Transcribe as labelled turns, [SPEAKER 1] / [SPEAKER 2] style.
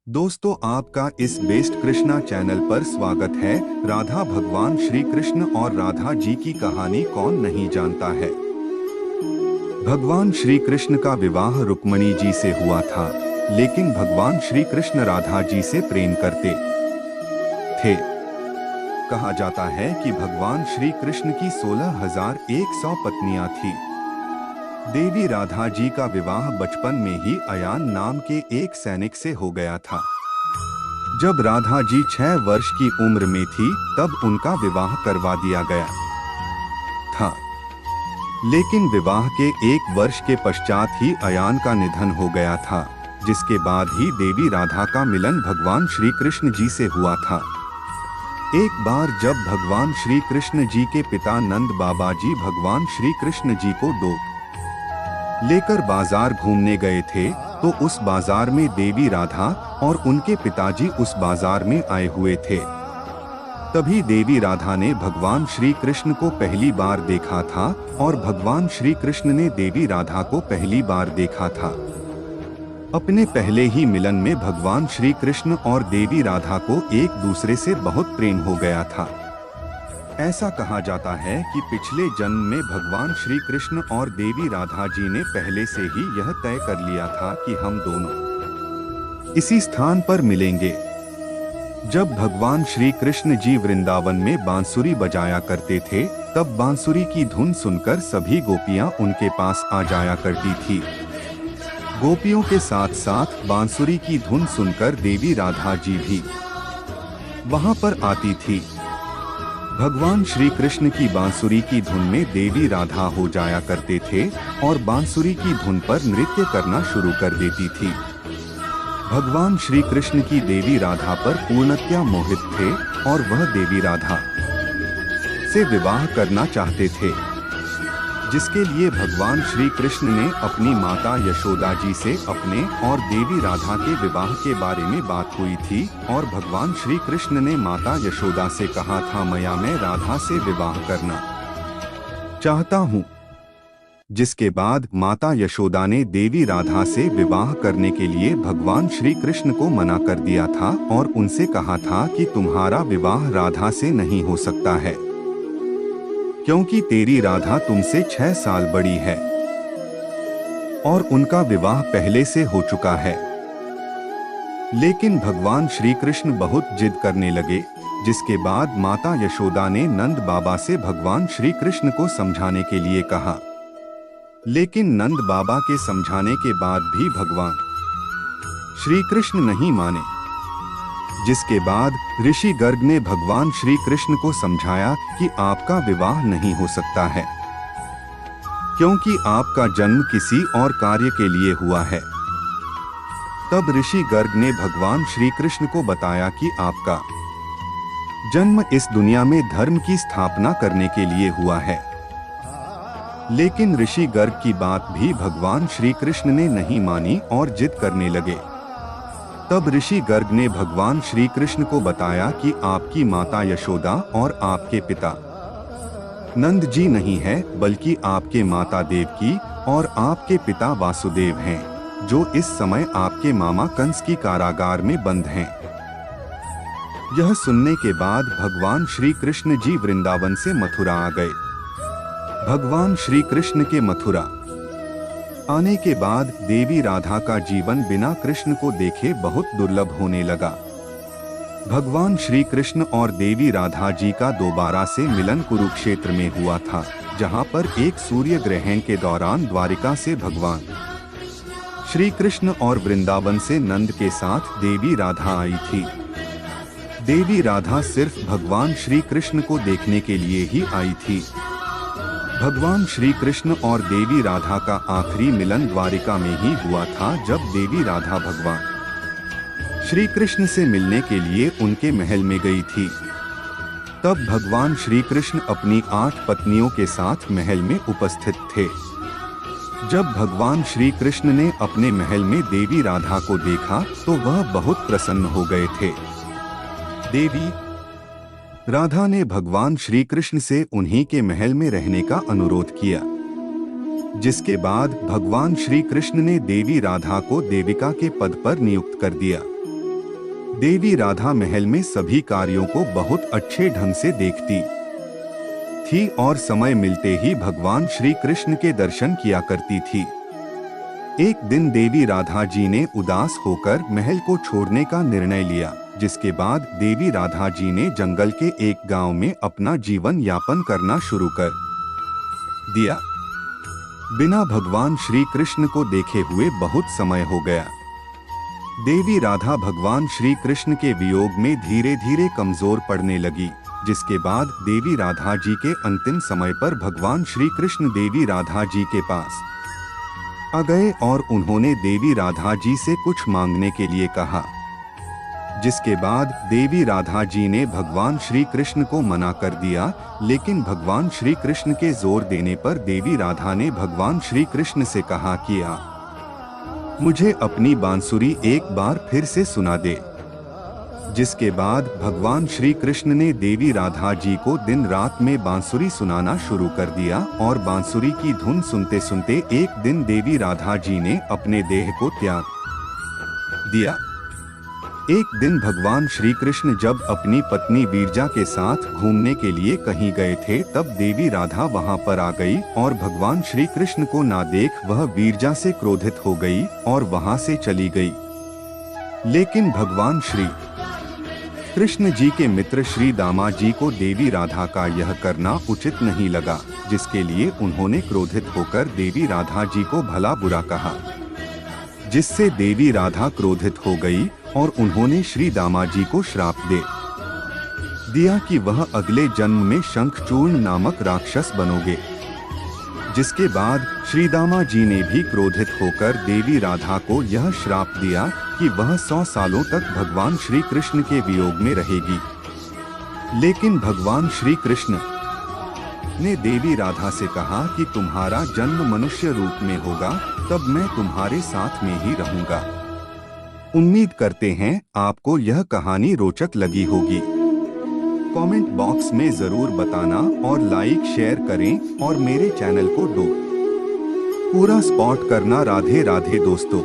[SPEAKER 1] दोस्तों, आपका इस बेस्ट कृष्णा चैनल पर स्वागत है। राधा भगवान श्री कृष्ण और राधा जी की कहानी कौन नहीं जानता है। भगवान श्री कृष्ण का विवाह रुक्मणी जी से हुआ था, लेकिन भगवान श्री कृष्ण राधा जी से प्रेम करते थे। कहा जाता है कि भगवान श्री कृष्ण की 16,100 पत्नियां थी। देवी राधा जी का विवाह बचपन में ही अयान नाम के एक सैनिक से हो गया था। जब राधा जी 6 वर्ष की उम्र में थी, तब उनका विवाह करवा दिया गया था। लेकिन विवाह के 1 वर्ष के पश्चात ही अयान का निधन हो गया था, जिसके बाद ही देवी राधा का मिलन भगवान श्री कृष्ण जी से हुआ था। एक बार जब भगवान श्री कृष्ण जी के पिता नंद बाबा जी भगवान श्री कृष्ण जी को लेकर बाजार घूमने गए थे, तो उस बाजार में देवी राधा और उनके पिताजी उस बाजार में आए हुए थे। तभी देवी राधा ने भगवान श्री कृष्ण को पहली बार देखा था और भगवान श्री कृष्ण ने देवी राधा को पहली बार देखा था। अपने पहले ही मिलन में भगवान श्री कृष्ण और देवी राधा को एक दूसरे से बहुत प्रेम हो गया था। ऐसा कहा जाता है कि पिछले जन्म में भगवान श्री कृष्ण और देवी राधा जी ने पहले से ही यह तय कर लिया था कि हम दोनों इसी स्थान पर मिलेंगे। जब भगवान श्री कृष्ण जी वृंदावन में बांसुरी बजाया करते थे, तब बांसुरी की धुन सुनकर सभी गोपियां उनके पास आ जाया करती थी। गोपियों के साथ साथ बांसुरी की धुन सुनकर देवी राधा जी भी वहां पर आती थी। भगवान श्री कृष्ण की बांसुरी की धुन में देवी राधा हो जाया करते थे और बांसुरी की धुन पर नृत्य करना शुरू कर देती थी। भगवान श्री कृष्ण की देवी राधा पर पूर्णतया मोहित थे और वह देवी राधा से विवाह करना चाहते थे, जिसके लिए भगवान श्री कृष्ण ने अपनी माता यशोदा जी से अपने और देवी राधा के विवाह के बारे में बात हुई थी और भगवान श्री कृष्ण ने माता यशोदा से कहा था, मैं राधा से विवाह करना चाहता हूँ। जिसके बाद माता यशोदा ने देवी राधा से विवाह करने के लिए भगवान श्री कृष्ण को मना कर दिया था और उनसे कहा था कि तुम्हारा विवाह राधा से नहीं हो सकता है, क्योंकि तेरी राधा तुमसे 6 साल बड़ी है और उनका विवाह पहले से हो चुका है। लेकिन भगवान श्री कृष्ण बहुत जिद करने लगे, जिसके बाद माता यशोदा ने नंद बाबा से भगवान श्री कृष्ण को समझाने के लिए कहा। लेकिन नंद बाबा के समझाने के बाद भी भगवान श्री कृष्ण नहीं माने, जिसके बाद ऋषि गर्ग ने भगवान श्री कृष्ण को समझाया कि आपका विवाह नहीं हो सकता है, क्योंकि आपका जन्म किसी और कार्य के लिए हुआ है। तब ऋषि गर्ग ने भगवान श्री कृष्ण को बताया कि आपका जन्म इस दुनिया में धर्म की स्थापना करने के लिए हुआ है। लेकिन ऋषि गर्ग की बात भी भगवान श्री कृष्ण ने नहीं मानी और जिद करने लगे। तब ऋषि गर्ग ने भगवान श्री कृष्ण को बताया कि आपकी माता यशोदा और आपके पिता नंद जी नहीं है, बल्कि आपके माता देवकी और आपके पिता वासुदेव हैं, जो इस समय आपके मामा कंस की कारागार में बंद हैं। यह सुनने के बाद भगवान श्री कृष्ण जी वृंदावन से मथुरा आ गए। भगवान श्री कृष्ण के मथुरा आने के बाद देवी राधा का जीवन बिना कृष्ण को देखे बहुत दुर्लभ होने लगा। भगवान श्री कृष्ण और देवी राधा जी का दोबारा से मिलन कुरुक्षेत्र में हुआ था, जहां पर एक सूर्य ग्रहण के दौरान द्वारिका से भगवान श्री कृष्ण और वृंदावन से नंद के साथ देवी राधा आई थी। देवी राधा सिर्फ भगवान श्री कृष्ण को देखने के लिए ही आई थी। भगवान श्री कृष्ण और देवी राधा का आखिरी मिलन द्वारिका में ही हुआ था, जब देवी राधा भगवान श्री कृष्ण से मिलने के लिए उनके महल में गई थी। तब भगवान श्री कृष्ण अपनी 8 पत्नियों के साथ महल में उपस्थित थे। जब भगवान श्री कृष्ण ने अपने महल में देवी राधा को देखा, तो वह बहुत प्रसन्न हो गए थे। देवी राधा ने भगवान श्री कृष्ण से उन्हीं के महल में रहने का अनुरोध किया, जिसके बाद भगवान श्री कृष्ण ने देवी राधा को देविका के पद पर नियुक्त कर दिया। देवी राधा महल में सभी कार्यों को बहुत अच्छे ढंग से देखती थी और समय मिलते ही भगवान श्री कृष्ण के दर्शन किया करती थी। एक दिन देवी राधा जी ने उदास होकर महल को छोड़ने का निर्णय लिया, जिसके बाद देवी राधा जी ने जंगल के एक गांव में अपना जीवन यापन करना शुरू कर दिया। बिना भगवान श्री कृष्ण को देखे हुए बहुत समय हो गया। देवी राधा भगवान श्री कृष्ण के वियोग में धीरे धीरे कमजोर पड़ने लगी, जिसके बाद देवी राधा जी के अंतिम समय पर भगवान श्री कृष्ण देवी राधा जी के पास आ गए और उन्होंने देवी राधा जी से कुछ मांगने के लिए कहा, जिसके बाद देवी राधा जी ने भगवान श्री कृष्ण को मना कर दिया। लेकिन भगवान श्री कृष्ण के जोर देने पर देवी राधा ने भगवान श्री कृष्ण से कहा कि मुझे अपनी बांसुरी एक बार फिर से सुना दे। जिसके बाद भगवान श्री कृष्ण ने देवी राधा जी को दिन रात में बांसुरी सुनाना शुरू कर दिया और बांसुरी की धुन सुनते सुनते एक दिन देवी राधा जी ने अपने देह को त्याग दिया। एक दिन भगवान श्री कृष्ण जब अपनी पत्नी वीरजा के साथ घूमने के लिए कहीं गए थे, तब देवी राधा वहां पर आ गई और भगवान श्री कृष्ण को ना देख वह वीरजा से क्रोधित हो गई और वहां से चली गई। लेकिन भगवान श्री कृष्ण जी के मित्र श्री दामा जी को देवी राधा का यह करना उचित नहीं लगा, जिसके लिए उन्होंने क्रोधित होकर देवी राधा जी को भला बुरा कहा, जिससे देवी राधा क्रोधित हो गई और उन्होंने श्री दामा जी को श्राप दे दिया कि वह अगले जन्म में शंखचूर्ण नामक राक्षस बनोगे। जिसके बाद श्री दामा जी ने भी क्रोधित होकर देवी राधा को यह श्राप दिया कि वह 100 सालों तक भगवान श्री कृष्ण के वियोग में रहेगी। लेकिन भगवान श्री कृष्ण ने देवी राधा से कहा कि तुम्हारा जन्म मनुष्य रूप में होगा, तब मैं तुम्हारे साथ में ही रहूंगा। उम्मीद करते हैं आपको यह कहानी रोचक लगी होगी। कमेंट बॉक्स में जरूर बताना और लाइक शेयर करें और मेरे चैनल को पूरा सपोर्ट करना। राधे राधे दोस्तों।